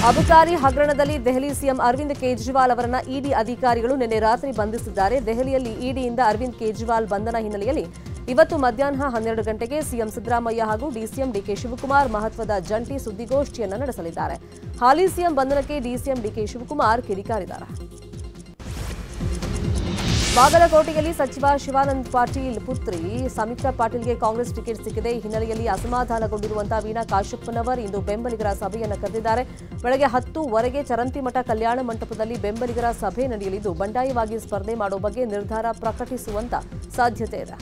ಅಬಕಾರಿ ಹಗರಣದಲ್ಲಿ ದೆಹಲಿ ಸಿಎಂ ಅರವಿಂದ್ ಕೇಜ್ರಿವಾಲ್ ಅವರನ್ನ ಇಡಿ ಅಧಿಕಾರಿಗಳು ನಿನ್ನೆ ರಾತ್ರಿ ಬಂಧಿಸಿದ್ದಾರೆ. ದೆಹಲಿಯಲ್ಲಿ ಇಡಿಯಿಂದ ಅರವಿಂದ್ ಕೇಜ್ರಿವಾಲ್ ಬಂಧನ ಹಿನ್ನೆಲೆಯಲ್ಲಿ ಇವತ್ತು ಮಧ್ಯಾಹ್ನ 12 ಗಂಟೆಗೆ ಸಿಎಂ ಸಿದ್ದರಾಮಯ್ಯ ಹಾಗೂ ಡಿಸಿಎಂ ಡಿಕೆ ಶಿವಕುಮಾರ್ ಮಹತ್ವದ ಜಂಟಿ ಸುದ್ದಿಗೋಷ್ಠಿಯನ್ನು ನಡೆಸಲಿದ್ದಾರೆ. ಹಾಲಿ ಸಿಎಂ ಬಂಧನಕ್ಕೆ ಡಿಸಿಎಂ ಡಿಕೆ ಶಿವಕುಮಾರ್ ಕಿಡಿಕಾರಿದ್ದಾರೆ. ಬಾಗಲಕೋಟೆಯಲ್ಲಿ ಸಚಿವ ಶಿವಾನಂದ ಪಾಟೀಲ್ ಪುತ್ರಿ ಸಮಿತ್ರಾ ಪಾಟೀಲ್ಗೆ ಕಾಂಗ್ರೆಸ್ ಟಿಕೆಟ್ ಸಿಕ್ಕಿದೆ. ಈ ಹಿನ್ನೆಲೆಯಲ್ಲಿ ಅಸಮಾಧಾನಗೊಂಡಿರುವಂತಹ ವೀಣಾ ಕಾಶಪ್ಪನವರ್ ಇಂದು ಬೆಂಬಲಿಗರ ಸಭೆಯನ್ನು ಕರೆದಿದ್ದಾರೆ. ಬೆಳಗ್ಗೆ 10 ಚರಂತಿಮಠ ಕಲ್ಯಾಣ ಮಂಟಪದಲ್ಲಿ ಬೆಂಬಲಿಗರ ಸಭೆ ನಡೆಯಲಿದ್ದು ಬಂಡಾಯವಾಗಿ ಸ್ಪರ್ಧೆ ಮಾಡುವ ಬಗ್ಗೆ ನಿರ್ಧಾರ ಪ್ರಕಟಿಸುವಂತ ಸಾಧ್ಯತೆ ಇದೆ.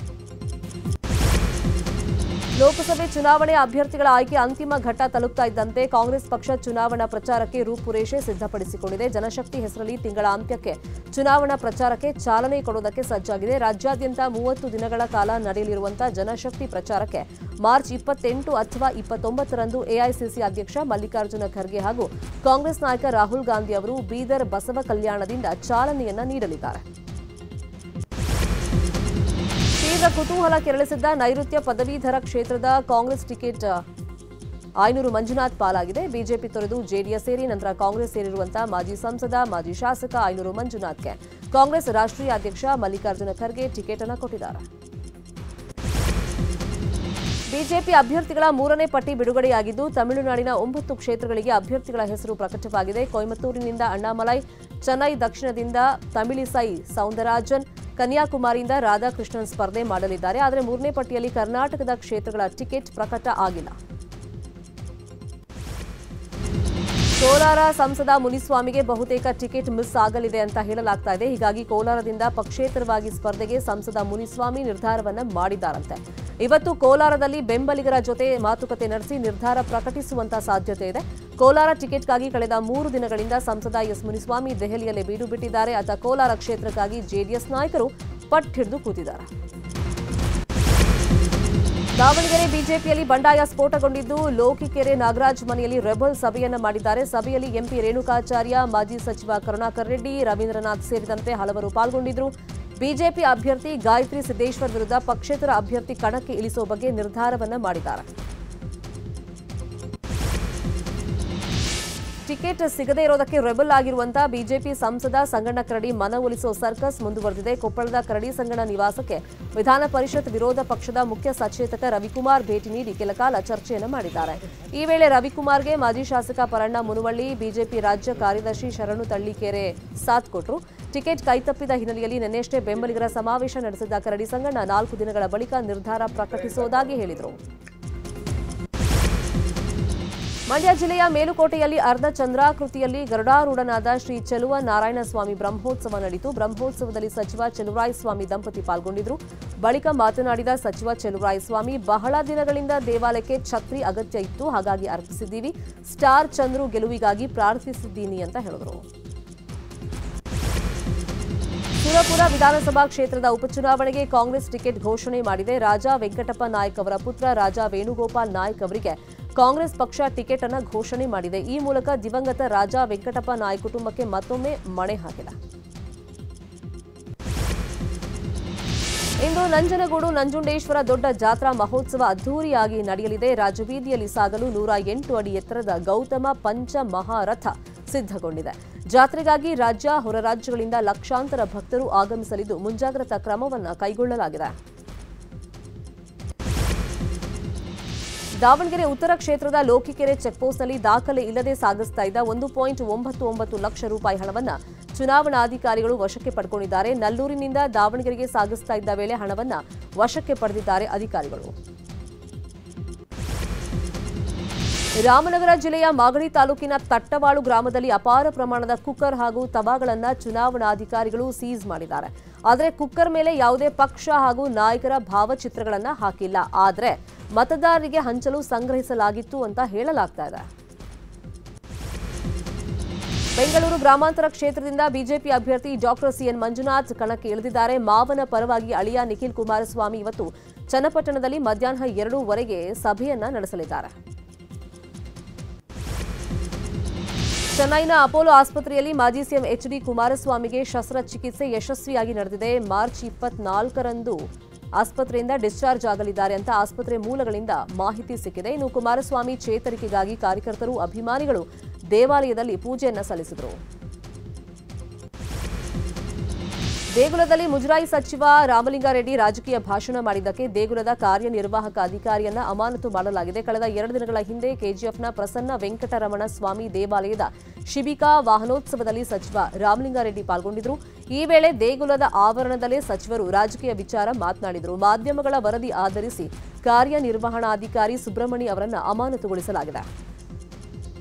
ಲೋಕಸಭೆ ಚುನಾವಣೆ ಅಭ್ಯರ್ಥಿಗಳ ಆಯ್ಕೆ ಅಂತಿಮ ಘಟ್ಟ ತಲುಪ್ತಾ ಇದ್ದಂತೆ ಕಾಂಗ್ರೆಸ್ ಪಕ್ಷ ಚುನಾವಣಾ ಪ್ರಚಾರಕ್ಕೆ ರೂಪುರೇಷೆ ಸಿದ್ಧಪಡಿಸಿಕೊಂಡಿದೆ. ಜನಶಕ್ತಿ ಹೆಸರಲ್ಲಿ ತಿಂಗಳ ಅಂತ್ಯಕ್ಕೆ ಚುನಾವಣಾ ಪ್ರಚಾರಕ್ಕೆ ಚಾಲನೆ ಕೊಡುವುದಕ್ಕೆ ಸಜ್ಜಾಗಿದೆ. ರಾಜ್ಯಾದ್ಯಂತ 30 ದಿನಗಳ ಕಾಲ ನಡೆಯಲಿರುವಂತಹ ಜನಶಕ್ತಿ ಪ್ರಚಾರಕ್ಕೆ ಮಾರ್ಚ್ 28 ಅಥವಾ 29ರಂದು ಎಐಸಿಸಿ ಅಧ್ಯಕ್ಷ ಮಲ್ಲಿಕಾರ್ಜುನ ಖರ್ಗೆ ಹಾಗೂ ಕಾಂಗ್ರೆಸ್ ನಾಯಕ ರಾಹುಲ್ ಗಾಂಧಿ ಅವರು ಬೀದರ್ ಬಸವ ಕಲ್ಯಾಣದಿಂದ ಚಾಲನೆಯನ್ನ ನೀಡಲಿದ್ದಾರೆ. ತೀವ್ರ ಕುತೂಹಲ ಕೆರಳಿಸಿದ್ದ ನೈಋತ್ಯ ಪದವೀಧರ ಕ್ಷೇತ್ರದ ಕಾಂಗ್ರೆಸ್ ಟಿಕೆಟ್ ಆಯನೂರು ಮಂಜುನಾಥ್ ಪಾಲಾಗಿದೆ. ಬಿಜೆಪಿ ತೊರೆದು ಜೆಡಿಎಸ್ ಸೇರಿ ನಂತರ ಕಾಂಗ್ರೆಸ್ ಸೇರಿರುವಂತಹ ಮಾಜಿ ಸಂಸದ ಮಾಜಿ ಶಾಸಕ ಆಯನೂರು ಮಂಜುನಾಥ್ಗೆ ಕಾಂಗ್ರೆಸ್ ರಾಷ್ಟ್ರೀಯ ಅಧ್ಯಕ್ಷ ಮಲ್ಲಿಕಾರ್ಜುನ ಖರ್ಗೆ ಟಿಕೆಟ್ ಅನ್ನು ಕೊಟ್ಟಿದ್ದಾರೆ. ಬಿಜೆಪಿ ಅಭ್ಯರ್ಥಿಗಳ 3ನೇ ಪಟ್ಟಿ ಬಿಡುಗಡೆಯಾಗಿದ್ದು ತಮಿಳುನಾಡಿನ 9 ಕ್ಷೇತ್ರಗಳಿಗೆ ಅಭ್ಯರ್ಥಿಗಳ ಹೆಸರು ಪ್ರಕಟವಾಗಿದೆ. ಕೊಯಮತ್ತೂರಿನಿಂದ ಅಣ್ಣಾಮಲೈ, ಚೆನ್ನೈ ದಕ್ಷಿಣದಿಂದ ತಮಿಳಿಸೈ ಸೌಂದರರಾಜನ್, ಕನ್ಯಾಕುಮಾರಿಯಿಂದ ರಾಧಾಕೃಷ್ಣನ್ ಸ್ಪರ್ಧೆ ಮಾಡಲಿದ್ದಾರೆ. ಆದರೆ 3ನೇ ಪಟ್ಟಿಯಲ್ಲಿ ಕರ್ನಾಟಕದ ಕ್ಷೇತ್ರಗಳ ಟಿಕೆಟ್ ಪ್ರಕಟ ಆಗಿಲ್ಲ. ಕೋಲಾರ ಸಂಸದ ಮುನಿಸ್ವಾಮಿಗೆ ಬಹುತೇಕ ಟಿಕೆಟ್ ಮಿಸ್ ಆಗಲಿದೆ ಅಂತ ಹೇಳಲಾಗ್ತಾ ಇದೆ. ಹೀಗಾಗಿ ಕೋಲಾರದಿಂದ ಪಕ್ಷೇತರವಾಗಿ ಸ್ಪರ್ಧೆಗೆ ಸಂಸದ ಮುನಿಸ್ವಾಮಿ ನಿರ್ಧಾರವನ್ನ ಮಾಡಿದ್ದಾರಂತೆ. ಇವತ್ತು ಕೋಲಾರದಲ್ಲಿ ಬೆಂಬಲಿಗರ ಜೊತೆ ಮಾತುಕತೆ ನಡೆಸಿ ನಿರ್ಧಾರ ಪ್ರಕಟಿಸುವಂತ ಸಾಧ್ಯತೆ ಇದೆ. ಕೋಲಾರ ಟಿಕೆಟ್ಗಾಗಿ ಕಳೆದ 3 ದಿನಗಳಿಂದ ಸಂಸದ ಎಸ್ ಮುನಿಸ್ವಾಮಿ ದೆಹಲಿಯಲ್ಲೇ ಬೀಡು ಬಿಟ್ಟಿದ್ದಾರೆ. ಆತ ಕೋಲಾರ ಕ್ಷೇತ್ರಕ್ಕಾಗಿ ಜೆಡಿಎಸ್ ನಾಯಕರು ಪಟ್ಟು ಹಿಡಿದು ಕೂತಿದ್ದಾರೆ. ದಾವಣಗೆರೆ ಬಿಜೆಪಿಯಲ್ಲಿ ಬಂಡಾಯ ಸ್ಫೋಟಗೊಂಡಿದ್ದು ಲೋಕಿಕೆರೆ ನಾಗರಾಜ್ ಮನೆಯಲ್ಲಿ ರೆಬಲ್ ಸಭೆಯನ್ನ ಮಾಡಿದ್ದಾರೆ. ಸಭೆಯಲ್ಲಿ ಎಂಪಿ ರೇಣುಕಾಚಾರ್ಯ, ಮಾಜಿ ಸಚಿವ ಕರುಣಾಕರ್ ರೆಡ್ಡಿ, ರವೀಂದ್ರನಾಥ್ ಸೇರಿದಂತೆ ಹಲವರು ಪಾಲ್ಗೊಂಡಿದ್ದರು. ಬಿಜೆಪಿ ಅಭ್ಯರ್ಥಿ ಗಾಯತ್ರಿ ಸಿದ್ದೇಶ್ವರ್ ವಿರುದ್ಧ ಪಕ್ಷೇತರ ಅಭ್ಯರ್ಥಿ ಕಣಕ್ಕೆ ಇಳಿಸುವ ಬಗ್ಗೆ ನಿರ್ಧಾರವನ್ನ ಮಾಡಿದ್ದಾರೆ. ಟಿಕೆಟ್ ಸಿಗದೇ ಇರೋದಕ್ಕೆ ರೆಬಲ್ ಆಗಿರುವಂತಹ ಬಿಜೆಪಿ ಸಂಸದ ಸಂಗಣ್ಣ ಕರಡಿ ಮನವೊಲಿಸೋ ಸರ್ಕಸ್ ಮುಂದುವರೆದಿದೆ. ಕೊಪ್ಪಳದ ಕರಡಿ ಸಂಗಣ್ಣ ನಿವಾಸಕ್ಕೆ ವಿಧಾನ ಪರಿಷತ್ ವಿರೋಧ ಪಕ್ಷದ ಮುಖ್ಯ ಸಚೇತಕ ರವಿಕುಮಾರ್ ಭೇಟಿ ನೀಡಿ ಕೆಲಕಾಲ ಚರ್ಚೆಯನ್ನು ಮಾಡಿದ್ದಾರೆ. ಈ ವೇಳೆ ರವಿಕುಮಾರ್ಗೆ ಮಾಜಿ ಶಾಸಕ ಪರಣ್ಣ ಮುನುವಳ್ಳಿ, ಬಿಜೆಪಿ ರಾಜ್ಯ ಕಾರ್ಯದರ್ಶಿ ಶರಣು ತಳ್ಳಿಕೆರೆ ಸಾಥ್ ಕೊಟ್ಟರು. ಟಿಕೆಟ್ ಕೈತಪ್ಪಿದ ಹಿನ್ನೆಲೆಯಲ್ಲಿ ನಿನ್ನೆಷ್ಟೇ ಬೆಂಬಲಿಗರ ಸಮಾವೇಶ ನಡೆಸಿದ್ದ ಕರಡಿ ಸಂಗಣ್ಣ 4 ದಿನಗಳ ಬಳಿಕ ನಿರ್ಧಾರ ಪ್ರಕಟಿಸುವುದಾಗಿ ಹೇಳಿದರು. ಮಂಡ್ಯ ಜಿಲ್ಲೆಯ ಮೇಲುಕೋಟೆಯಲ್ಲಿ ಅರ್ಧ ಚಂದ್ರಾಕೃತಿಯಲ್ಲಿ ಗರುಡಾರೂಢನಾದ ಶ್ರೀ ಚೆಲುವ ನಾರಾಯಣಸ್ವಾಮಿ ಬ್ರಹ್ಮೋತ್ಸವ ನಡೆಯಿತು. ಬ್ರಹ್ಮೋತ್ಸವದಲ್ಲಿ ಸಚಿವ ಚೆಲುವರಾಯಸ್ವಾಮಿ ದಂಪತಿ ಪಾಲ್ಗೊಂಡಿದ್ದರು. ಬಳಿಕ ಮಾತನಾಡಿದ ಸಚಿವ ಚೆಲುವರಾಯಸ್ವಾಮಿ, ಬಹಳ ದಿನಗಳಿಂದ ದೇವಾಲಯಕ್ಕೆ ಛತ್ರಿ ಅಗತ್ಯ ಇತ್ತು, ಹಾಗಾಗಿ ಅರ್ಪಿಸಿದ್ದೀವಿ. ಸ್ಟಾರ್ ಚಂದ್ರು ಗೆಲುವಿಗಾಗಿ ಪ್ರಾರ್ಥಿಸಿದ್ದೀನಿ ಅಂತ ಹೇಳಿದರು. ಸುರಪುರ ವಿಧಾನಸಭಾ ಕ್ಷೇತ್ರದ ಉಪಚುನಾವಣೆಗೆ ಕಾಂಗ್ರೆಸ್ ಟಿಕೆಟ್ ಘೋಷಣೆ ಮಾಡಿದೆ. ರಾಜಾ ವೆಂಕಟಪ್ಪ ನಾಯ್ಕ್ ಅವರ ಪುತ್ರ ರಾಜಾ ವೇಣುಗೋಪಾಲ್ ನಾಯ್ಕ್ ಅವರಿಗೆ ಕಾಂಗ್ರೆಸ್ ಪಕ್ಷ ಟಿಕೆಟ್ ಅನ್ನು ಘೋಷಣೆ ಮಾಡಿದೆ. ಈ ಮೂಲಕ ದಿವಂಗತ ರಾಜಾ ವೆಂಕಟಪ್ಪ ನಾಯ್ಕ್ ಕುಟುಂಬಕ್ಕೆ ಮತ್ತೊಮ್ಮೆ ಮಣೆ ಹಾಕಿದೆ. ಇಂದು ನಂಜನಗೂಡು ನಂಜುಂಡೇಶ್ವರ ದೊಡ್ಡ ಜಾತ್ರಾ ಮಹೋತ್ಸವ ಅದ್ದೂರಿಯಾಗಿ ನಡೆಯಲಿದೆ. ರಾಜಬೀದಿಯಲ್ಲಿ ಸಾಗಲು 108 ಅಡಿ ಎತ್ತರದ ಗೌತಮ ಪಂಚ ಮಹಾರಥ ಸಿದ್ಧಗೊಂಡಿದೆ. ಜಾತ್ರೆಗಾಗಿ ರಾಜ್ಯ ಹೊರ ರಾಜ್ಯಗಳಿಂದ ಲಕ್ಷಾಂತರ ಭಕ್ತರು ಆಗಮಿಸಲಿದ್ದು ಮುಂಜಾಗ್ರತಾ ಕ್ರಮವನ್ನು ಕೈಗೊಳ್ಳಲಾಗಿದೆ. ದಾವಣಗೆರೆ ಉತ್ತರ ಕ್ಷೇತ್ರದ ಲೋಕಿಕೆರೆ ಚೆಕ್ಪೋಸ್ಟ್ನಲ್ಲಿ ದಾಖಲೆ ಇಲ್ಲದೆ ಸಾಗಿಸ್ತಾ ಇದ್ದ 1.99 ಲಕ್ಷ ರೂಪಾಯಿ ಹಣವನ್ನು ಚುನಾವಣಾಧಿಕಾರಿಗಳು ವಶಕ್ಕೆ ಪಡೆದುಕೊಂಡಿದ್ದಾರೆ. ನಲ್ಲೂರಿನಿಂದ ದಾವಣಗೆರೆಗೆ ಸಾಗಿಸ್ತಾ ಇದ್ದ ವೇಳೆ ಹಣವನ್ನು ವಶಕ್ಕೆ ಪಡೆದಿದ್ದಾರೆ ಅಧಿಕಾರಿಗಳು. ರಾಮನಗರ ಜಿಲ್ಲೆಯ ಮಾಗಡಿ ತಾಲೂಕಿನ ತಟ್ಟವಾಳು ಗ್ರಾಮದಲ್ಲಿ ಅಪಾರ ಪ್ರಮಾಣದ ಕುಕ್ಕರ್ ಹಾಗೂ ತವಾಗಳನ್ನು ಚುನಾವಣಾಧಿಕಾರಿಗಳು ಸೀಸ್ ಮಾಡಿದ್ದಾರೆ. ಆದರೆ ಕುಕ್ಕರ್ ಮೇಲೆ ಯಾವುದೇ ಪಕ್ಷ ಹಾಗೂ ನಾಯಕರ ಭಾವಚಿತ್ರಗಳನ್ನು ಹಾಕಿಲ್ಲ. ಆದರೆ ಮತದಾರರಿಗೆ ಹಂಚಲು ಸಂಗ್ರಹಿಸಲಾಗಿತ್ತು ಅಂತ ಹೇಳಲಾಗ್ತಾ ಇದೆ. ಬೆಂಗಳೂರು ಗ್ರಾಮಾಂತರ ಕ್ಷೇತ್ರದಿಂದ ಬಿಜೆಪಿ ಅಭ್ಯರ್ಥಿ ಡಾಕ್ಟರ್ ಸಿಎನ್ ಮಂಜುನಾಥ್ ಕಣಕ್ಕೆ ಇಳಿದಿದ್ದಾರೆ. ಮಾವನ ಪರವಾಗಿ ಅಳಿಯ ನಿಖಿಲ್ ಕುಮಾರಸ್ವಾಮಿ ಇವತ್ತು ಚನ್ನಪಟ್ಟಣದಲ್ಲಿ ಮಧ್ಯಾಹ್ನ 2:00 ಸಭೆಯನ್ನ ನಡೆಸಲಿದ್ದಾರೆ. ಚೆನ್ನೈನ ಅಪೋಲೋ ಆಸ್ಪತ್ರೆಯಲ್ಲಿ ಮಾಜಿ ಸಿಎಂ ಎಚ್ಡಿ ಕುಮಾರಸ್ವಾಮಿಗೆ ಶಸ್ತ್ರಚಿಕಿತ್ಸೆ ಯಶಸ್ವಿಯಾಗಿ ನಡೆದಿದೆ. ಮಾರ್ಚ್ 24ರಂದು ಆಸ್ಪತ್ರೆಯಿಂದ ಡಿಸ್ಚಾರ್ಜ್ ಆಗಲಿದ್ದಾರೆ ಅಂತ ಆಸ್ಪತ್ರೆ ಮೂಲಗಳಿಂದ ಮಾಹಿತಿ ಸಿಕ್ಕಿದೆ. ಇನ್ನು ಕುಮಾರಸ್ವಾಮಿ ಚೇತರಿಕೆಗಾಗಿ ಕಾರ್ಯಕರ್ತರು, ಅಭಿಮಾನಿಗಳು ದೇವಾಲಯದಲ್ಲಿ ಪೂಜೆಯನ್ನ ಸಲ್ಲಿಸಿದರು. ದೇಗುಲದಲ್ಲಿ ಮುಜರಾಯಿ ಸಚಿವ ರಾಮಲಿಂಗಾರೆಡ್ಡಿ ರಾಜಕೀಯ ಭಾಷಣ ಮಾಡಿದ್ದಕ್ಕೆ ದೇಗುಲದ ಕಾರ್ಯನಿರ್ವಾಹಕ ಅಧಿಕಾರಿಯನ್ನ ಅಮಾನತು ಮಾಡಲಾಗಿದೆ. ಕಳೆದ 2 ದಿನಗಳ ಹಿಂದೆ ಕೆಜಿಎಫ್ನ ಪ್ರಸನ್ನ ವೆಂಕಟರಮಣ ಸ್ವಾಮಿ ದೇವಾಲಯದ ಶಿಬಿಕಾ ವಾಹನೋತ್ಸವದಲ್ಲಿ ಸಚಿವ ರಾಮಲಿಂಗಾರೆಡ್ಡಿ ಪಾಲ್ಗೊಂಡಿದ್ದರು. ಈ ವೇಳೆ ದೇಗುಲದ ಆವರಣದಲ್ಲೇ ಸಚಿವರು ರಾಜಕೀಯ ವಿಚಾರ ಮಾತನಾಡಿದರು. ಮಾಧ್ಯಮಗಳ ವರದಿ ಆಧರಿಸಿ ಕಾರ್ಯನಿರ್ವಹಣಾಧಿಕಾರಿ ಸುಬ್ರಹ್ಮಣಿ ಅವರನ್ನು ಅಮಾನತುಗೊಳಿಸಲಾಗಿದೆ.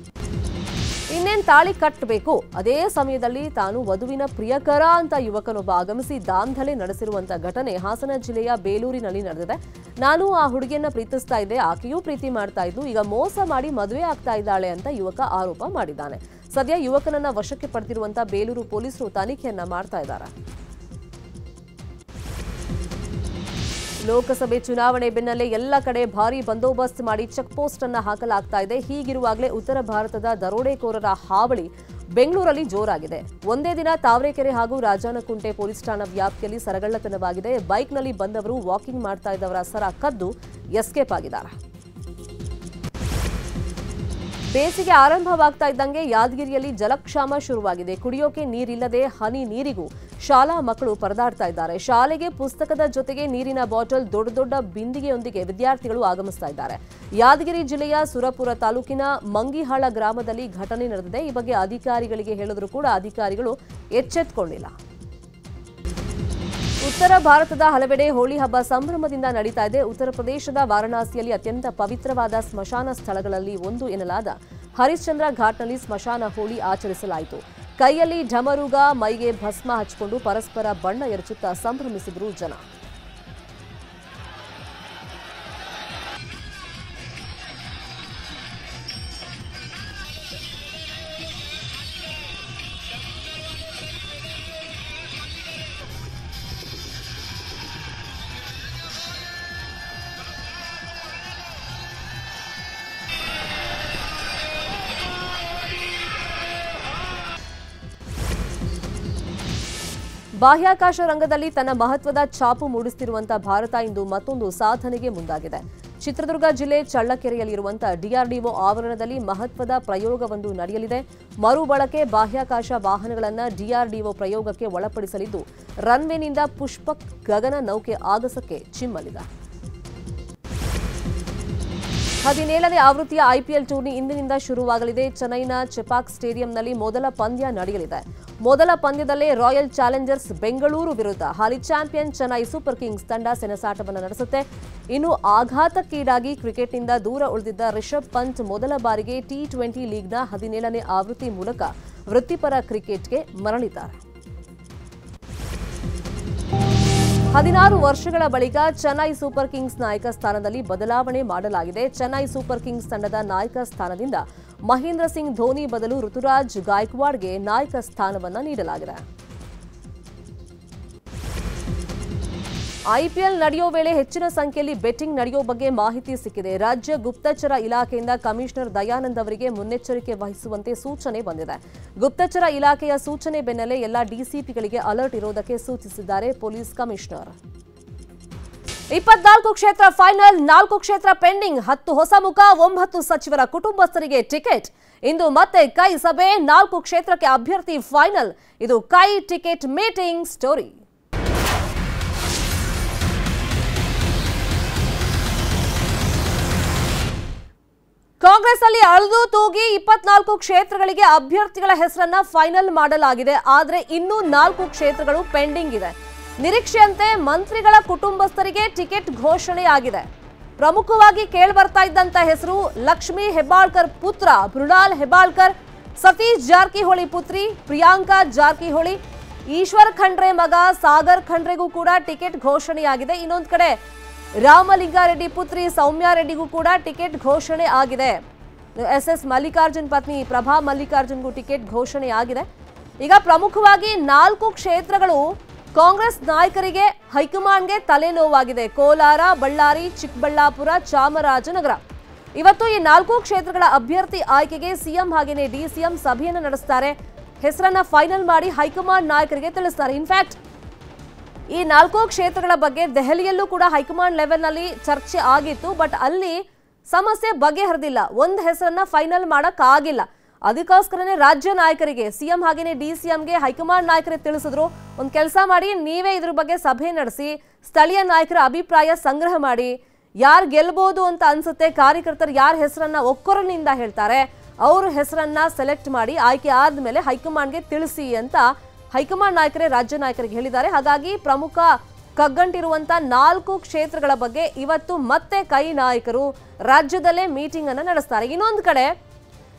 ಇನ್ನೇನ್ ತಾಳಿ ಕಟ್ಟಬೇಕು, ಅದೇ ಸಮಯದಲ್ಲಿ ತಾನು ವಧುವಿನ ಪ್ರಿಯಕರ ಅಂತ ಯುವಕನೊಬ್ಬ ಆಗಮಿಸಿ ದಾಂಧಲೆ ನಡೆಸಿರುವಂತಹ ಘಟನೆ ಹಾಸನ ಜಿಲ್ಲೆಯ ಬೇಲೂರಿನಲ್ಲಿ ನಡೆದಿದೆ. ನಾನು ಆ ಹುಡುಗಿಯನ್ನ ಪ್ರೀತಿಸ್ತಾ ಇದ್ದೆ, ಆಕೆಯೂ ಪ್ರೀತಿ ಮಾಡ್ತಾ ಇದ್ಲು, ಈಗ ಮೋಸ ಮಾಡಿ ಮದುವೆ ಆಗ್ತಾ ಇದ್ದಾಳೆ ಅಂತ ಯುವಕ ಆರೋಪ ಮಾಡಿದ್ದಾನೆ. ಸದ್ಯ ಯುವಕನನ್ನ ವಶಕ್ಕೆ ಪಡೆದಿರುವಂತಹ ಬೇಲೂರು ಪೊಲೀಸರು ತನಿಖೆಯನ್ನ ಮಾಡ್ತಾ ಇದ್ದಾರೆ. ಲೋಕಸಭೆ ಚುನಾವಣೆ ಬೆನ್ನಲ್ಲೇ ಎಲ್ಲ ಕಡೆ ಭಾರೀ ಬಂದೋಬಸ್ತ್ ಮಾಡಿ ಚೆಕ್ ಪೋಸ್ಟ್ ಅನ್ನು ಹಾಕಲಾಗ್ತಾ ಇದೆ. ಹೀಗಿರುವಾಗಲೇ ಉತ್ತರ ಭಾರತದ ದರೋಡೆಕೋರರ ಹಾವಳಿ ಬೆಂಗಳೂರಲ್ಲಿ ಜೋರಾಗಿದೆ. ಒಂದೇ ದಿನ ತಾವರೆಕೆರೆ ಹಾಗೂ ರಾಜಾನಕುಂಟೆ ಪೊಲೀಸ್ ಠಾಣಾ ವ್ಯಾಪ್ತಿಯಲ್ಲಿ ಸರಗಳ್ಳತನವಾಗಿದೆ. ಬೈಕ್ನಲ್ಲಿ ಬಂದವರು ವಾಕಿಂಗ್ ಮಾಡ್ತಾ ಇದ್ದವರ ಸರ ಕದ್ದು ಎಸ್ಕೇಪ್ ಆಗಿದ್ದಾರೆ. ಬೇಸಿಗೆ ಆರಂಭವಾಗ್ತಾ ಇದ್ದಂಗೆ ಯಾದಗಿರಿಯಲ್ಲಿ ಜಲಕ್ಷಾಮ ಶುರುವಾಗಿದೆ. ಕುಡಿಯೋಕೆ ನೀರಿಲ್ಲದೆ ಹನಿ ನೀರಿಗೂ ಶಾಲಾ ಮಕ್ಕಳು ಪರದಾಡ್ತಾ ಇದ್ದಾರೆ. ಶಾಲೆಗೆ ಪುಸ್ತಕದ ಜೊತೆಗೆ ನೀರಿನ ಬಾಟಲ್, ದೊಡ್ಡ ದೊಡ್ಡ ಬಿಂದಿಗೆಯೊಂದಿಗೆ ವಿದ್ಯಾರ್ಥಿಗಳು ಆಗಮಿಸ್ತಾ ಇದ್ದಾರೆ. ಯಾದಗಿರಿ ಜಿಲ್ಲೆಯ ಸುರಪುರ ತಾಲೂಕಿನ ಮಂಗಿಹಾಳ ಗ್ರಾಮದಲ್ಲಿ ಘಟನೆ ನಡೆದಿದೆ. ಈ ಬಗ್ಗೆ ಅಧಿಕಾರಿಗಳಿಗೆ ಹೇಳಿದರೂ ಕೂಡ ಅಧಿಕಾರಿಗಳು ಎಚ್ಚೆತ್ತುಕೊಂಡಿಲ್ಲ. ಉತ್ತರ ಭಾರತದ ಹಲವೆಡೆ ಹೋಳಿ ಹಬ್ಬ ಸಂಭ್ರಮದಿಂದ ನಡೀತಾ ಇದೆ. ಉತ್ತರ ಪ್ರದೇಶದ ವಾರಣಾಸಿಯಲ್ಲಿ ಅತ್ಯಂತ ಪವಿತ್ರವಾದ ಸ್ಮಶಾನ ಸ್ಥಳಗಳಲ್ಲಿ ಒಂದು ಎನ್ನಲಾದ ಹರಿಶ್ಚಂದ್ರ ಘಾಟ್ನಲ್ಲಿ ಸ್ಮಶಾನ ಹೋಳಿ ಆಚರಿಸಲಾಯಿತು. ಕೈಯಲ್ಲಿ ಢಮರುಗ, ಮೈಗೆ ಭಸ್ಮ ಹಚ್ಚಿಕೊಂಡು ಪರಸ್ಪರ ಬಣ್ಣ ಎರಚುತ್ತಾ ಸಂಭ್ರಮಿಸಿದ್ರು ಜನ. ಬಾಹ್ಯಾಕಾಶ ರಂಗದಲ್ಲಿ ತನ್ನ ಮಹತ್ವದ ಛಾಪು ಮೂಡಿಸುತ್ತಿರುವಂತಹ ಭಾರತ ಇಂದು ಮತ್ತೊಂದು ಸಾಧನೆಗೆ ಮುಂದಾಗಿದೆ. ಚಿತ್ರದುರ್ಗ ಜಿಲ್ಲೆ ಚಳ್ಳಕೆರೆಯಲ್ಲಿರುವಂತಹ ಡಿಆರ್ಡಿಒ ಆವರಣದಲ್ಲಿ ಮಹತ್ವದ ಪ್ರಯೋಗವೊಂದು ನಡೆಯಲಿದೆ. ಮರುಬಳಕೆ ಬಾಹ್ಯಾಕಾಶ ವಾಹನಗಳನ್ನು ಡಿಆರ್ಡಿಒ ಪ್ರಯೋಗಕ್ಕೆ ಒಳಪಡಿಸಲಿದ್ದು, ರನ್ವೇನಿಂದ ಪುಷ್ಪಕ್ ಗಗನ ನೌಕೆ ಆಗಸಕ್ಕೆ ಚಿಮ್ಮಲಿದೆ. 17ನೇ ಆವೃತ್ತಿಯ ಐಪಿಎಲ್ ಟೂರ್ನಿ ಇಂದಿನಿಂದ ಶುರುವಾಗಲಿದೆ. ಚೆನ್ನೈನ ಚೆಪಾಕ್ ಸ್ಟೇಡಿಯಂನಲ್ಲಿ ಮೊದಲ ಪಂದ್ಯ ನಡೆಯಲಿದೆ. ಮೊದಲ ಪಂದ್ಯದಲ್ಲೇ ರಾಯಲ್ ಚಾಲೆಂಜರ್ಸ್ ಬೆಂಗಳೂರು ವಿರುದ್ಧ ಹಾಲಿ ಚಾಂಪಿಯನ್ ಚೆನ್ನೈ ಸೂಪರ್ ಕಿಂಗ್ಸ್ ತಂಡ ಸೆಣಸಾಟವನ್ನು ನಡೆಸುತ್ತೆ. ಇನ್ನು ಆಘಾತಕ್ಕೀಡಾಗಿ ಕ್ರಿಕೆಟ್ನಿಂದ ದೂರ ಉಳಿದಿದ್ದ ರಿಷಬ್ ಪಂತ್ ಮೊದಲ ಬಾರಿಗೆ ಟಿ20 ಲೀಗ್ನ 17ನೇ ಆವೃತ್ತಿ ಮೂಲಕ ವೃತ್ತಿಪರ ಕ್ರಿಕೆಟ್ಗೆ ಮರಳಿದ್ದಾರೆ. 16 ವರ್ಷಗಳ ಬಳಿಕ ಚೆನ್ನೈ ಸೂಪರ್ ಕಿಂಗ್ಸ್ ನಾಯಕ ಸ್ಥಾನದಲ್ಲಿ ಬದಲಾವಣೆ ಮಾಡಲಾಗಿದೆ. ಚೆನ್ನೈ ಸೂಪರ್ ಕಿಂಗ್ಸ್ ತಂಡದ ನಾಯಕ ಸ್ಥಾನದಿಂದ ಮಹೇಂದ್ರ ಸಿಂಗ್ ಧೋನಿ ಬದಲು ಋತುರಾಜ್ ಗಾಯಕ್ವಾಡ್ಗೆ ನಾಯಕ ಸ್ಥಾನವನ್ನು ನೀಡಲಾಗಿದೆ. ಐಪಿಎಲ್ ನಡೆಯೋ ವೇಳೆ ಹೆಚ್ಚಿನ ಸಂಖ್ಯೆಯಲ್ಲಿ ಬೆಟ್ಟಿಂಗ್ ನಡೆಯೋ ಬಗ್ಗೆ ಮಾಹಿತಿ ಸಿಕ್ಕಿದೆ. ರಾಜ್ಯ ಗುಪ್ತಚರ ಇಲಾಖೆಯಿಂದ ಕಮಿಷನರ್ ದಯಾನಂದ್ ಅವರಿಗೆ ಮುನ್ನೆಚ್ಚರಿಕೆ ವಹಿಸುವಂತೆ ಸೂಚನೆ ಬಂದಿದೆ. ಗುಪ್ತಚರ ಇಲಾಖೆಯ ಸೂಚನೆ ಬೆನ್ನಲ್ಲೇ ಎಲ್ಲ ಡಿಸಿಪಿಗಳಿಗೆ ಅಲರ್ಟ್ ಇರೋದಕ್ಕೆ ಸೂಚಿಸಿದ್ದಾರೆ ಪೊಲೀಸ್ ಕಮಿಷನರ್. 24 ಕ್ಷೇತ್ರ ಫೈನಲ್, 4 ಕ್ಷೇತ್ರ ಪೆಂಡಿಂಗ್, 10 ಹೊಸ ಮುಖ, 9 ಸಚಿವರ ಕುಟುಂಬಸ್ಥರಿಗೆ ಟಿಕೆಟ್. ಇಂದು ಮತ್ತೆ ಕೈ ಸಭೆ, 4 ಕ್ಷೇತ್ರಕ್ಕೆ ಅಭ್ಯರ್ಥಿ ಫೈನಲ್. ಇದು ಕೈ ಟಿಕೆಟ್ ಮೀಟಿಂಗ್ ಸ್ಟೋರಿ. ಕಾಂಗ್ರೆಸ್ ಅಲ್ಲಿ ಅಳೆದು ತೂಗಿ 24 ಕ್ಷೇತ್ರಗಳಿಗೆ ಅಭ್ಯರ್ಥಿಗಳ ಹೆಸರನ್ನ ಫೈನಲ್ ಮಾಡಲಾಗಿದೆ. ಆದರೆ ಇನ್ನೂ 4 ಕ್ಷೇತ್ರಗಳು ಪೆಂಡಿಂಗ್ ಇದೆ. ನಿರೀಕ್ಷೆಯಂತೆ ಮಂತ್ರಿಗಳ ಕುಟುಂಬಸ್ಥರಿಗೆ ಟಿಕೆಟ್ ಘೋಷಣೆಯಾಗಿದೆ. ಪ್ರಮುಖವಾಗಿ ಕೇಳಿಬರ್ತಾ ಇದ್ದಂತ ಹೆಸರು ಲಕ್ಷ್ಮೀ ಹೆಬ್ಬಾಳ್ಕರ್ ಪುತ್ರ ಮೃಣಾಲ್ ಹೆಬ್ಬಾಳ್ಕರ್, ಸತೀಶ್ ಜಾರಕಿಹೊಳಿ ಪುತ್ರಿ ಪ್ರಿಯಾಂಕಾ ಜಾರಕಿಹೊಳಿ, ಈಶ್ವರ್ ಖಂಡ್ರೆ ಮಗ ಸಾಗರ್ ಖಂಡ್ರೆಗೂ ಕೂಡ ಟಿಕೆಟ್ ಘೋಷಣೆಯಾಗಿದೆ. ಇನ್ನೊಂದು ಕಡೆ ರಾಮಲಿಂಗಾರೆಡ್ಡಿ ಪುತ್ರಿ ಸೌಮ್ಯಾ ರೆಡ್ಡಿಗೂ ಕೂಡ ಟಿಕೆಟ್ ಘೋಷಣೆ ಆಗಿದೆ. ಎಸ್ ಮಲ್ಲಿಕಾರ್ಜುನ್ ಪತ್ನಿ ಪ್ರಭಾ ಮಲ್ಲಿಕಾರ್ಜುನ್ಗೂ ಟಿಕೆಟ್ ಘೋಷಣೆ ಆಗಿದೆ. ಈಗ ಪ್ರಮುಖವಾಗಿ 4 ಕ್ಷೇತ್ರಗಳು ಕಾಂಗ್ರೆಸ್ ನಾಯಕರಿಗೆ ಹೈಕಮಾಂಡ್ಗೆ ತಲೆನೋವಾಗಿದೆ. ಕೋಲಾರ, ಬಳ್ಳಾರಿ, ಚಿಕ್ಕಬಳ್ಳಾಪುರ, ಚಾಮರಾಜನಗರ. ಇವತ್ತು ಈ 4 ಕ್ಷೇತ್ರಗಳ ಅಭ್ಯರ್ಥಿ ಆಯ್ಕೆಗೆ ಸಿಎಂ ಹಾಗೇನೆ ಡಿಸಿಎಂ ಸಭೆಯನ್ನು ನಡೆಸ್ತಾರೆ. ಹೆಸರನ್ನ ಫೈನಲ್ ಮಾಡಿ ಹೈಕಮಾಂಡ್ ನಾಯಕರಿಗೆ ತಿಳಿಸ್ತಾರೆ. ಇನ್ಫ್ಯಾಕ್ಟ್ ಈ 4 ಕ್ಷೇತ್ರಗಳ ಬಗ್ಗೆ ದೆಹಲಿಯಲ್ಲೂ ಕೂಡ ಹೈಕಮಾಂಡ್ ಲೆವೆಲ್ನಲ್ಲಿ ಚರ್ಚೆ ಆಗಿತ್ತು. ಬಟ್ ಅಲ್ಲಿ ಸಮಸ್ಯೆ ಬಗೆಹರಿದಿಲ್ಲ. ಒಂದು ಹೆಸರನ್ನ ಫೈನಲ್ ಮಾಡಕ್ ಆಗಿಲ್ಲ. ಅದಕ್ಕೋಸ್ಕರನೇ ರಾಜ್ಯ ನಾಯಕರಿಗೆ ಸಿಎಂ ಹಾಗೇನೆ ಡಿಸಿಎಂಗೆ ಹೈಕಮಾಂಡ್ ನಾಯಕರೇ ತಿಳಿಸಿದ್ರು, ಒಂದು ಕೆಲಸ ಮಾಡಿ, ನೀವೇ ಇದ್ರ ಬಗ್ಗೆ ಸಭೆ ನಡೆಸಿ ಸ್ಥಳೀಯ ನಾಯಕರ ಅಭಿಪ್ರಾಯ ಸಂಗ್ರಹ ಮಾಡಿ, ಯಾರು ಗೆಲ್ಬಹುದು ಅಂತ ಅನ್ಸುತ್ತೆ, ಕಾರ್ಯಕರ್ತರು ಯಾರ ಹೆಸರನ್ನ ಒಕ್ಕೊರಲಿನಿಂದ ಹೇಳ್ತಾರೆ ಅವ್ರ ಹೆಸರನ್ನ ಸೆಲೆಕ್ಟ್ ಮಾಡಿ ಆಯ್ಕೆ ಆದ್ಮೇಲೆ ಹೈಕಮಾಂಡ್ಗೆ ತಿಳಿಸಿ ಅಂತ ಹೈಕಮಾಂಡ್ ನಾಯಕರೇ ರಾಜ್ಯ ನಾಯಕರಿಗೆ ಹೇಳಿದ್ದಾರೆ. ಹಾಗಾಗಿ ಪ್ರಮುಖ ಕಗ್ಗಂಟಿರುವಂತ 4 ಕ್ಷೇತ್ರಗಳ ಬಗ್ಗೆ ಇವತ್ತು ಮತ್ತೆ ಕೈ ನಾಯಕರು ರಾಜ್ಯದಲ್ಲೇ ಮೀಟಿಂಗ್ ಅನ್ನ ನಡೆಸ್ತಾರೆ. ಇನ್ನೊಂದು ಕಡೆ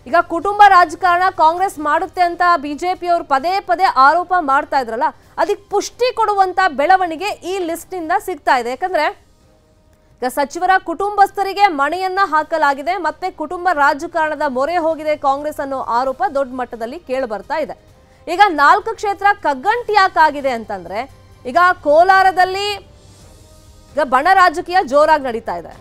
ಈಗ ಕುಟುಂಬ ರಾಜಕಾರಣ ಕಾಂಗ್ರೆಸ್ ಮಾಡುತ್ತೆ ಅಂತ ಬಿಜೆಪಿಯವರು ಪದೇ ಪದೇ ಆರೋಪ ಮಾಡ್ತಾ ಇದ್ರಲ್ಲ, ಅದಕ್ಕೆ ಪುಷ್ಟಿ ಕೊಡುವಂತ ಬೆಳವಣಿಗೆ ಈ ಲಿಸ್ಟ್ ನಿಂದ ಸಿಗ್ತಾ ಇದೆ. ಯಾಕಂದ್ರೆ ಈಗ ಸಚಿವರ ಕುಟುಂಬಸ್ಥರಿಗೆ ಮಣೆಯನ್ನ ಹಾಕಲಾಗಿದೆ, ಮತ್ತೆ ಕುಟುಂಬ ರಾಜಕಾರಣದ ಮೊರೆ ಹೋಗಿದೆ ಕಾಂಗ್ರೆಸ್ ಅನ್ನೋ ಆರೋಪ ದೊಡ್ಡ ಮಟ್ಟದಲ್ಲಿ ಕೇಳಿ ಬರ್ತಾ ಇದೆ. ಈಗ 4 ಕ್ಷೇತ್ರ ಕಗ್ಗಂಟಿ ಯಾಕಾಗಿದೆ ಅಂತಂದ್ರೆ, ಈಗ ಕೋಲಾರದಲ್ಲಿ ಈಗ ಬಣ ರಾಜಕೀಯ ಜೋರಾಗಿ ನಡೀತಾ ಇದೆ.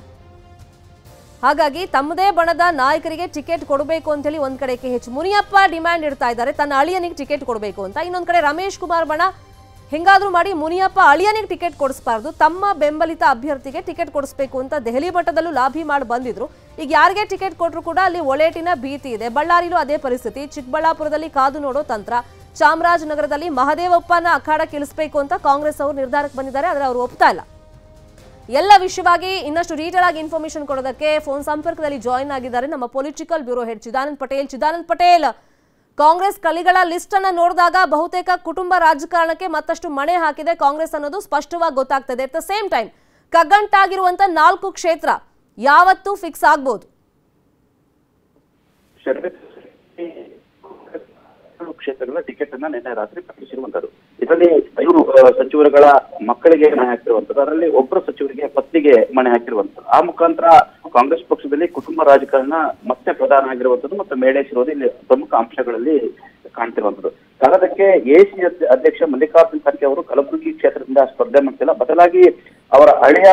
ಹಾಗಾಗಿ ತಮ್ಮದೇ ಬಣದ ನಾಯಕರಿಗೆ ಟಿಕೆಟ್ ಕೊಡಬೇಕು ಅಂತ ಹೇಳಿ ಒಂದ್ ಕಡೆ KH ಮುನಿಯಪ್ಪ ಡಿಮ್ಯಾಂಡ್ ಇಡ್ತಾ ಇದ್ದಾರೆ, ತನ್ನ ಅಳಿಯನಿಗೆ ಟಿಕೆಟ್ ಕೊಡಬೇಕು ಅಂತ. ಇನ್ನೊಂದ್ ಕಡೆ ರಮೇಶ್ ಕುಮಾರ್ ಬಣ ಹೆಂಗಾದ್ರೂ ಮಾಡಿ ಮುನಿಯಪ್ಪ ಅಳಿಯನಿಗೆ ಟಿಕೆಟ್ ಕೊಡಿಸಬಾರ್ದು, ತಮ್ಮ ಬೆಂಬಲಿತ ಅಭ್ಯರ್ಥಿಗೆ ಟಿಕೆಟ್ ಕೊಡಿಸಬೇಕು ಅಂತ ದೆಹಲಿ ಮಟ್ಟದಲ್ಲೂ ಲಾಬಿ ಮಾಡಿ ಬಂದಿದ್ರು. ಈಗ ಯಾರಿಗೆ ಟಿಕೆಟ್ ಕೊಟ್ಟರು ಕೂಡ ಅಲ್ಲಿ ಒಳೇಟಿನ ಭೀತಿ ಇದೆ. ಬಳ್ಳಾರಿಲೂ ಅದೇ ಪರಿಸ್ಥಿತಿ, ಚಿಕ್ಕಬಳ್ಳಾಪುರದಲ್ಲಿ ಕಾದು ನೋಡೋ ತಂತ್ರ, ಚಾಮರಾಜನಗರದಲ್ಲಿ ಮಹದೇವಪ್ಪನ ಅಖಾಡಕ್ಕೆ ಇಳಿಸಬೇಕು ಅಂತ ಕಾಂಗ್ರೆಸ್ ಅವರು ನಿರ್ಧಾರಕ್ಕೆ ಬಂದಿದ್ದಾರೆ. ಆದರೆ ಅವರು ಒಪ್ತಾ ಇಲ್ಲ. ಎಲ್ಲ ವಿಷಯವಾಗಿ ಇನ್ನಷ್ಟು ಡೀಟೇಲ್ ಆಗಿ ಇನ್ಫಾರ್ಮೇಶನ್ ಕೊಡೋದಕ್ಕೆ ಫೋನ್ ಸಂಪರ್ಕದಲ್ಲಿ ಜಾಯಿನ್ ಆಗಿದ್ದಾರೆ ನಮ್ಮ political bureau head Chidanand Patel. Chidanand Patel, Congress ಕಲಿಗಳ ಲಿಸ್ಟ್ ಅನ್ನ ನೋಡಿದಾಗ ಬಹುತೇಕ ಕುಟುಂಬ ರಾಜಕಾರಣಕ್ಕೆ ಮತ್ತಷ್ಟು ಮಣೆ ಹಾಕಿದೆ ಕಾಂಗ್ರೆಸ್ ಅನ್ನೋದು ಸ್ಪಷ್ಟವಾಗಿ ಗೊತ್ತಾಗ್ತದೆ. ಅಟ್ ದ ಸೇಮ್ ಟೈಮ್ ಕಗ್ಗಂಟಾಗಿರುವಂತ 4 ಕ್ಷೇತ್ರ ಯಾವತ್ತೂ ಫಿಕ್ಸ್ ಆಗ್ಬಹುದು? ಕ್ಷೇತ್ರಗಳ ಟಿಕೆಟ್ ಅನ್ನ ನಿನ್ನೆ ರಾತ್ರಿ ಪ್ರಕಟಿಸಿರುವಂತದ್ದು. ಇದರಲ್ಲಿ 5 ಸಚಿವರುಗಳ ಮಕ್ಕಳಿಗೆ ಮಣೆ ಹಾಕಿರುವಂತದ್ದು, ಅದರಲ್ಲಿ ಒಬ್ಬರು ಸಚಿವರಿಗೆ ಪತ್ನಿಗೆ ಮಣೆ ಹಾಕಿರುವಂತದ್ದು. ಆ ಮುಖಾಂತರ ಕಾಂಗ್ರೆಸ್ ಪಕ್ಷದಲ್ಲಿ ಕುಟುಂಬ ರಾಜಕಾರಣ ಮತ್ತೆ ಪ್ರಧಾನ ಆಗಿರುವಂತದ್ದು ಮತ್ತು ಮೇಳೈಸಿರುವುದು ಇಲ್ಲಿ ಪ್ರಮುಖ ಅಂಶಗಳಲ್ಲಿ ಕಾಣ್ತಿರುವಂತದ್ದು. ಕಾರಣಕ್ಕೆ ಎಸಿ ಅಧ್ಯಕ್ಷ ಮಲ್ಲಿಕಾರ್ಜುನ್ ಖರ್ಗೆ ಅವರು ಕಲಬುರಗಿ ಕ್ಷೇತ್ರದಿಂದ ಸ್ಪರ್ಧೆ ಮಾಡ್ತಿಲ್ಲ, ಬದಲಾಗಿ ಅವರ ಹಳೆಯ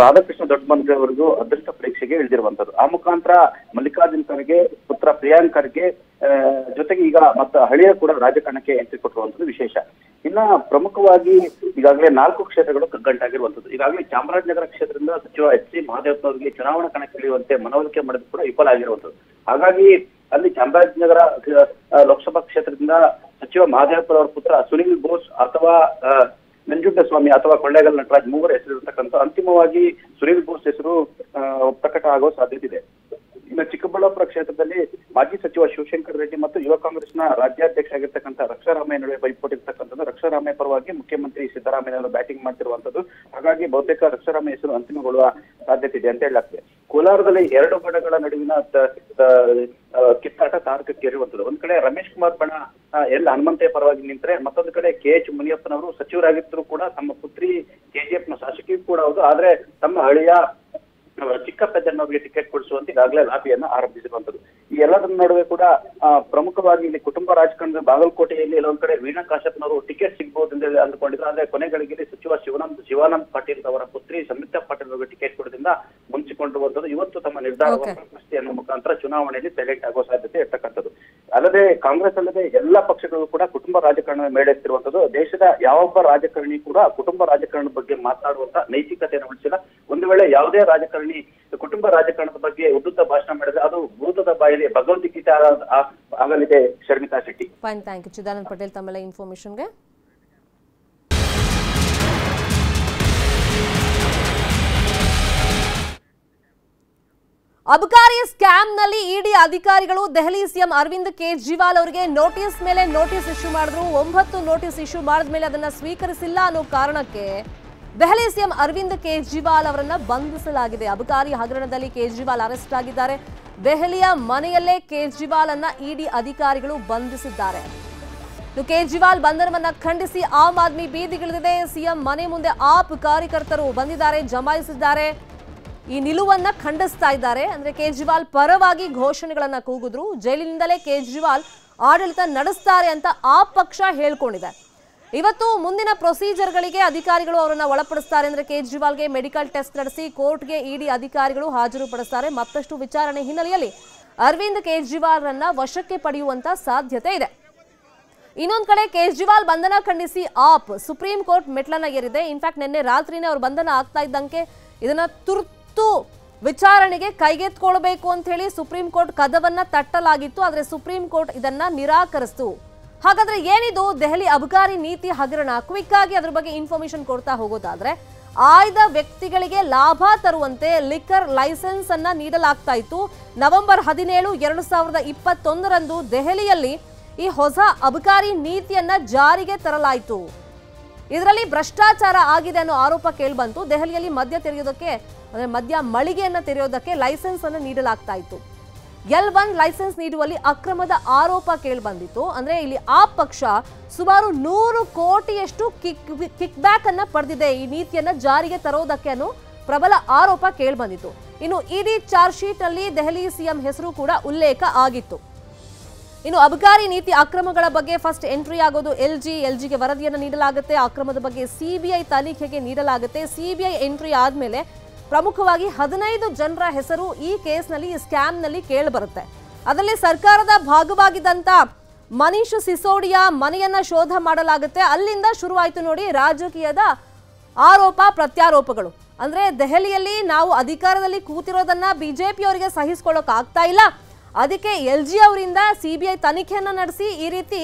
ರಾಧಾಕೃಷ್ಣ ದೊಡ್ಡಮಂತ್ರಿ ಅವರಿಗೂ ಅದೃಷ್ಟ ಪರೀಕ್ಷೆಗೆ ಇಳಿದಿರುವಂತದ್ದು. ಆ ಮುಖಾಂತರ ಮಲ್ಲಿಕಾರ್ಜುನ್ ಖರ್ಗೆ ಪುತ್ರ ಪ್ರಿಯಾಂಕ್ ಖರ್ಗೆ ಜೊತೆಗೆ ಈಗ ಮತ್ತೆ ಹಳೆಯ ಕೂಡ ರಾಜಕಾರಣಕ್ಕೆ ಎಂಟ್ರಿ ಕೊಟ್ಟಿರುವಂತದ್ದು ವಿಶೇಷ. ಇನ್ನ ಪ್ರಮುಖವಾಗಿ ಈಗಾಗಲೇ 4 ಕ್ಷೇತ್ರಗಳು ಕಗ್ಗಂಟಾಗಿರುವಂತದ್ದು. ಈಗಾಗಲೇ ಚಾಮರಾಜನಗರ ಕ್ಷೇತ್ರದಿಂದ ಸಚಿವ HC ಮಹದೇವಪ್ಪನವರಿಗೆ ಚುನಾವಣಾ ಕಣಕ್ಕಿಳಿಯುವಂತೆ ಮನವೊಲಿಕೆ ಮಾಡಿದ್ರು ಕೂಡ ವಿಫಲ ಆಗಿರುವಂತದ್ದು. ಹಾಗಾಗಿ ಅಲ್ಲಿ ಚಾಮರಾಜನಗರ ಲೋಕಸಭಾ ಕ್ಷೇತ್ರದಿಂದ ಸಚಿವ ಮಹದೇವಪ್ಪನವರ ಪುತ್ರ ಸುನಿಲ್ ಬೋಸ್ ಅಥವಾ ನಂಜುಂಡಸ್ವಾಮಿ ಅಥವಾ ಕೊಳ್ಳೇಗಾಲ ನಟರಾಜ್ ಮೂವರ ಹೆಸರಿರ್ತಕ್ಕಂಥ ಅಂತಿಮವಾಗಿ ಸುನಿಲ್ ಬೋಸ್ ಹೆಸರು ಪ್ರಕಟ ಆಗೋ ಸಾಧ್ಯತೆ ಇದೆ. ಇನ್ನು ಚಿಕ್ಕಬಳ್ಳಾಪುರ ಕ್ಷೇತ್ರದಲ್ಲಿ ಮಾಜಿ ಸಚಿವ ಶಿವಶಂಕರ್ ರೆಡ್ಡಿ ಮತ್ತು ಯುವ ಕಾಂಗ್ರೆಸ್ನ ರಾಜ್ಯಾಧ್ಯಕ್ಷ ಆಗಿರ್ತಕ್ಕಂಥ ರಕ್ಷಾರಾಮಯ್ಯ ನಡುವೆ ಪೈಪೋಟಿ ಇರ್ತಕ್ಕಂಥದ್ದು. ರಕ್ಷಾರಾಮಯ್ಯ ಪರವಾಗಿ ಮುಖ್ಯಮಂತ್ರಿ ಸಿದ್ದರಾಮಯ್ಯ ಅವರು ಬ್ಯಾಟಿಂಗ್ ಮಾಡ್ತಿರುವಂತದ್ದು. ಹಾಗಾಗಿ ಬಹುತೇಕ ರಕ್ಷಾರಾಮಯ್ಯ ಹೆಸರು ಅಂತಿಮಗೊಳ್ಳುವ ಸಾಧ್ಯತೆ ಇದೆ ಅಂತ ಹೇಳಲಾಗ್ತದೆ. ಕೋಲಾರದಲ್ಲಿ 2 ಬಣಗಳ ನಡುವಿನ ಕಿತ್ತಾಟ ತಾರಕಕ್ಕೇರಿರುವಂತದ್ದು. ಒಂದ್ ಕಡೆ ರಮೇಶ್ ಕುಮಾರ್ ಬಣ ಎಲ್ ಹನುಮಂತಯ್ಯ ಪರವಾಗಿ ನಿಂತರೆ, ಮತ್ತೊಂದು ಕಡೆ KH ಮುನಿಯಪ್ಪನವರು ಸಚಿವರಾಗಿದ್ರು ಕೂಡ ತಮ್ಮ ಪುತ್ರಿ KGF ನ ಶಾಸಕಿ ಕೂಡ ಹೌದು, ಆದ್ರೆ ತಮ್ಮ ಹಳೆಯ ಚಿಕ್ಕಪ್ಪಜ್ಜನವರಿಗೆ ಟಿಕೆಟ್ ಕೊಡಿಸುವಂತೆ ಈಗಾಗಲೇ ಲಾಬಿಯನ್ನ ಆರಂಭಿಸಿರುವಂತದ್ದು. ಈ ಎಲ್ಲದರ ನಡುವೆ ಕೂಡ ಪ್ರಮುಖವಾಗಿ ಇಲ್ಲಿ ಕುಟುಂಬ ರಾಜಕಾರಣದ ಬಾಗಲಕೋಟೆಯಲ್ಲಿ ಎಲ್ಲೊಂದ್ ಕಡೆ ವೀಣಾ ಕಾಶ್ಯಪ್ನವರು ಟಿಕೆಟ್ ಸಿಗಬಹುದು ಅಂತ ಅಂದುಕೊಂಡಿದ್ರು. ಆದ್ರೆ ಕೊನೆಗಳಿಗೆ ಸಚಿವ ಶಿವಾನಂದ್ ಪಾಟೀಲ್ ಅವರ ಪುತ್ರಿ ಸಂಯುಕ್ತಾ ಪಾಟೀಲ್ ಅವರಿಗೆ ಟಿಕೆಟ್ ಕೊಡೋದ್ರಿಂದ ಮುಂಚಿಕೊಂಡಿರುವಂತದ್ದು. ಇವತ್ತು ತಮ್ಮ ನಿರ್ಧಾರವನ್ನು ಪ್ರಕಟಿಸಿ ಅನ್ನೋ ಮುಖಾಂತರ ಚುನಾವಣೆಯಲ್ಲಿ ಸೆಲೆಕ್ಟ್ ಆಗೋ ಸಾಧ್ಯತೆ ಇರ್ತಕ್ಕಂಥದ್ದು. ಅಲ್ಲದೆ ಕಾಂಗ್ರೆಸ್ ಅಲ್ಲದೆ ಎಲ್ಲಾ ಪಕ್ಷಗಳು ಕೂಡ ಕುಟುಂಬ ರಾಜಕಾರಣ ಮೇಳೈಸ್ತಿರುವಂತದ್ದು. ದೇಶದ ಯಾವೊಬ್ಬ ರಾಜಕಾರಣಿ ಕೂಡ ಕುಟುಂಬ ರಾಜಕಾರಣದ ಬಗ್ಗೆ ಮಾತಾಡುವಂತ ನೈತಿಕತೆಯನ್ನು ಉಳಿಸಿಲ್ಲ. ಒಂದು ವೇಳೆ ಯಾವುದೇ ರಾಜಕಾರಣಿ ಕುಟುಂಬ ರಾಜಕಾರಣದ ಬಗ್ಗೆ ಉದ್ದುತ್ತ ಭಾಷಣ ಮಾಡಿದ್ರೆ ಅದು ಭೂತದ ಬಾಯಿಗೆ ಭಗವದ್ಗೀತೆ ಆಗಲಿದೆ. Sharmita Shetty. Fine, thank you Chidanand Patel ತಮ್ಮೆಲ್ಲ ಇನ್ಫಾರ್ಮೇಶನ್ಗೆ. ಅಬಕಾರಿ ಸ್ಕ್ಯಾಮ್ನಲ್ಲಿ ಇಡಿ ಅಧಿಕಾರಿಗಳು ದೆಹಲಿ ಸಿಎಂ ಅರವಿಂದ್ ಕೇಜ್ರಿವಾಲ್ ಅವರಿಗೆ ನೋಟಿಸ್ ಮೇಲೆ ನೋಟಿಸ್ ಇಶ್ಯೂ ಮಾಡಿದ್ರು. 9 ನೋಟಿಸ್ ಇಶ್ಯೂ ಮಾಡಿದ ಮೇಲೆ ಅದನ್ನ ಸ್ವೀಕರಿಸಿಲ್ಲ ಅನ್ನೋ ಕಾರಣಕ್ಕೆ ದೆಹಲಿ ಸಿಎಂ ಅರವಿಂದ್ ಕೇಜ್ರಿವಾಲ್ ಅವರನ್ನ ಬಂಧಿಸಲಾಗಿದೆ. ಅಬಕಾರಿ ಹಗರಣದಲ್ಲಿ ಕೇಜ್ರಿವಾಲ್ ಅರೆಸ್ಟ್ ಆಗಿದ್ದಾರೆ. ದೆಹಲಿಯ ಮನೆಯಲ್ಲೇ ಕೇಜ್ರಿವಾಲ್ ಅನ್ನ ಇಡಿ ಅಧಿಕಾರಿಗಳು ಬಂಧಿಸಿದ್ದಾರೆ. ಕೇಜ್ರಿವಾಲ್ ಬಂಧನವನ್ನ ಖಂಡಿಸಿ ಆಮ್ ಆದ್ಮಿ ಬೀದಿಗಿಳಿದಿದೆ. ಸಿಎಂ ಮನೆ ಮುಂದೆ ಆಪ್ ಕಾರ್ಯಕರ್ತರು ಬಂದಿದ್ದಾರೆ, ಜಮಾಯಿಸಿದ್ದಾರೆ. ಈ ನಿಲುವನ್ನ ಖಂಡಿಸ್ತಾ ಇದ್ದಾರೆ. ಅಂದ್ರೆ ಕೇಜ್ರಿವಾಲ್ ಪರವಾಗಿ ಘೋಷಣೆಗಳನ್ನ ಕೂಗಿದ್ರು. ಜೈಲಿನಿಂದಲೇ ಕೇಜ್ರಿವಾಲ್ ಆಡಳಿತ ನಡೆಸ್ತಾರೆ ಅಂತ ಆ ಪಕ್ಷ ಹೇಳ್ಕೊಂಡಿದೆ. ಇವತ್ತು ಮುಂದಿನ ಪ್ರೊಸೀಜರ್ಗಳಿಗೆ ಅಧಿಕಾರಿಗಳು ಅವರನ್ನ ಒಳಪಡಿಸ್ತಾರೆ. ಅಂದ್ರೆ ಕೇಜ್ರಿವಾಲ್ಗೆ ಮೆಡಿಕಲ್ ಟೆಸ್ಟ್ ನಡೆಸಿ ಕೋರ್ಟ್ಗೆ ಇಡಿ ಅಧಿಕಾರಿಗಳು ಹಾಜರುಪಡಿಸ್ತಾರೆ. ಮತ್ತಷ್ಟು ವಿಚಾರಣೆ ಹಿನ್ನೆಲೆಯಲ್ಲಿ ಅರವಿಂದ್ ಕೇಜ್ರಿವಾಲ್ರನ್ನ ವಶಕ್ಕೆ ಪಡೆಯುವಂತ ಸಾಧ್ಯತೆ ಇದೆ. ಇನ್ನೊಂದ್ ಕಡೆ ಕೇಜ್ರಿವಾಲ್ ಬಂಧನ ಖಂಡಿಸಿ ಆಪ್ ಸುಪ್ರೀಂ ಕೋರ್ಟ್ ಮೆಟ್ಲನ್ನ ಏರಿದೆ. ಇನ್ಫ್ಯಾಕ್ಟ್ ನಿನ್ನೆ ರಾತ್ರಿನೇ ಅವ್ರ ಬಂಧನ ಆಗ್ತಾ ಇದ್ದಂಗೆ ಇದನ್ನ ತುರ್ತು ವಿಚಾರಣೆಗೆ ಕೈಗೆತ್ಕೊಳ್ಬೇಕು ಅಂತ ಹೇಳಿ ಸುಪ್ರೀಂ ಕೋರ್ಟ್ ಕದವನ್ನ ತಟ್ಟಲಾಗಿತ್ತು. ಆದ್ರೆ ಸುಪ್ರೀಂ ಕೋರ್ಟ್ ಇದನ್ನ ನಿರಾಕರಿಸಿತು. ಹಾಗಾದ್ರೆ ಏನಿದು ದೆಹಲಿ ಅಬಕಾರಿ ನೀತಿ ಹಗರಣ? ಕ್ವಿಕ್ ಆಗಿ ಅದ್ರ ಬಗ್ಗೆ ಇನ್ಫಾರ್ಮೇಶನ್ ಕೊಡ್ತಾ ಹೋಗೋದಾದ್ರೆ, ಆಯ್ದ ವ್ಯಕ್ತಿಗಳಿಗೆ ಲಾಭ ತರುವಂತೆ ಲಿಕ್ಕರ್ ಲೈಸೆನ್ಸ್ ಅನ್ನ ನೀಡಲಾಗ್ತಾ ಇತ್ತು. ನವೆಂಬರ್ 17, 2021ರಂದು ದೆಹಲಿಯಲ್ಲಿ ಈ ಹೊಸ ಅಬಕಾರಿ ನೀತಿಯನ್ನ ಜಾರಿಗೆ ತರಲಾಯಿತು. ಇದರಲ್ಲಿ ಭ್ರಷ್ಟಾಚಾರ ಆಗಿದೆ ಅನ್ನೋ ಆರೋಪ ಕೇಳಿಬಂತು. ದೆಹಲಿಯಲ್ಲಿ ಮದ್ಯ ತೆರೆಯೋದಕ್ಕೆ ಅಂದ್ರೆ ಮದ್ಯ ಮಳಿಗೆಯನ್ನ ತೆರೆಯೋದಕ್ಕೆ ಲೈಸೆನ್ಸ್ ಅನ್ನು ನೀಡಲಾಗ್ತಾ ಇತ್ತು. L1 ಲೈಸೆನ್ಸ್ ನೀಡುವಲ್ಲಿ ಅಕ್ರಮದ ಆರೋಪ ಕೇಳಿಬಂದಿತ್ತು. ಅಂದ್ರೆ ಇಲ್ಲಿ ಆ ಪಕ್ಷ ಸುಮಾರು 100 ಕೋಟಿಯಷ್ಟು ಕಿಕ್ ಬ್ಯಾಕ್ ಅನ್ನ ಪಡೆದಿದೆ ಈ ನೀತಿಯನ್ನ ಜಾರಿಗೆ ತರೋದಕ್ಕೆ ಅನ್ನೋ ಪ್ರಬಲ ಆರೋಪ ಕೇಳಿಬಂದಿತ್ತು. ಇನ್ನು ಇಡಿ ಚಾರ್ಜ್ ಶೀಟ್ ನಲ್ಲಿ ದೆಹಲಿ ಸಿಎಂ ಹೆಸರು ಕೂಡ ಉಲ್ಲೇಖ ಆಗಿತ್ತು. ಇನ್ನು ಅಬಕಾರಿ ನೀತಿ ಅಕ್ರಮಗಳ ಬಗ್ಗೆ ಫಸ್ಟ್ ಎಂಟ್ರಿ ಆಗೋದು ಎಲ್ಜಿಗೆ ವರದಿಯನ್ನು ನೀಡಲಾಗುತ್ತೆ. ಅಕ್ರಮದ ಬಗ್ಗೆ ಸಿಬಿಐ ತನಿಖೆಗೆ ನೀಡಲಾಗುತ್ತೆ. ಸಿಬಿಐ ಎಂಟ್ರಿ ಆದ್ಮೇಲೆ ಪ್ರಮುಖವಾಗಿ 15 ಜನರ ಹೆಸರು ಈ ಕೇಸ್ನಲ್ಲಿ, ಈ ಸ್ಕ್ಯಾಮ್ನಲ್ಲಿ ಕೇಳಿಬರುತ್ತೆ. ಅದರಲ್ಲಿ ಸರ್ಕಾರದ ಭಾಗವಾಗಿದ್ದಂತ ಮನೀಶ್ ಸಿಸೋಡಿಯಾ ಮನೆಯನ್ನ ಶೋಧ ಮಾಡಲಾಗುತ್ತೆ. ಅಲ್ಲಿಂದ ಶುರುವಾಯಿತು ನೋಡಿ ರಾಜಕೀಯದ ಆರೋಪ ಪ್ರತ್ಯಾರೋಪಗಳು. ಅಂದ್ರೆ ದೆಹಲಿಯಲ್ಲಿ ನಾವು ಅಧಿಕಾರದಲ್ಲಿ ಕೂತಿರೋದನ್ನ ಬಿಜೆಪಿ ಅವರಿಗೆ ಸಹಿಸಿಕೊಳ್ಳೋಕೆ ಆಗ್ತಾ ಇಲ್ಲ, ಅದಕ್ಕೆ ಎಲ್ಜಿ ಅವರಿಂದ ಸಿಬಿಐ ತನಿಖೆಯನ್ನ ನಡೆಸಿ ಈ ರೀತಿ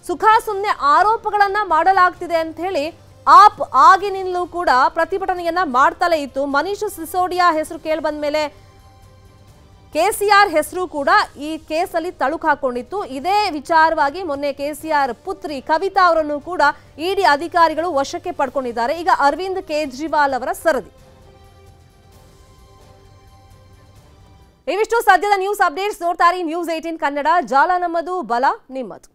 ಸುಖಾಸುಮ್ನೆ ಆರೋಪಗಳನ್ನ ಮಾಡಲಾಗ್ತಿದೆ ಅಂತ ಹೇಳಿ ಆಪ್ ಆಗಿನಿಂದಲೂ ಕೂಡ ಪ್ರತಿಭಟನೆಯನ್ನ ಮಾಡ್ತಲೇ ಇತ್ತು. ಮನೀಶ್ ಸಿಸೋಡಿಯಾ ಹೆಸರು ಕೇಳಿ ಬಂದ ಮೇಲೆ ಕೆಸಿಆರ್ ಹೆಸರು ಕೂಡ ಈ ಕೇಸಲ್ಲಿ ತಳುಕು ಹಾಕೊಂಡಿತ್ತು. ಇದೇ ವಿಚಾರವಾಗಿ ಮೊನ್ನೆ ಕೆಸಿಆರ್ ಪುತ್ರಿ ಕವಿತಾ ಅವರನ್ನು ಕೂಡ ಇಡಿ ಅಧಿಕಾರಿಗಳು ವಶಕ್ಕೆ ಪಡ್ಕೊಂಡಿದ್ದಾರೆ. ಈಗ ಅರವಿಂದ್ ಕೇಜ್ರಿವಾಲ್ ಅವರ ಸರದಿ. ಇವಿಷ್ಟು ಸದ್ಯದ ನ್ಯೂಸ್ ಅಪ್ಡೇಟ್ಸ್. ನೋಡ್ತಾರೆ ನ್ಯೂಸ್ 18 ಕನ್ನಡ. ಜಾಲ ನಮ್ಮದು, ಬಲ ನಿಮ್ಮದು.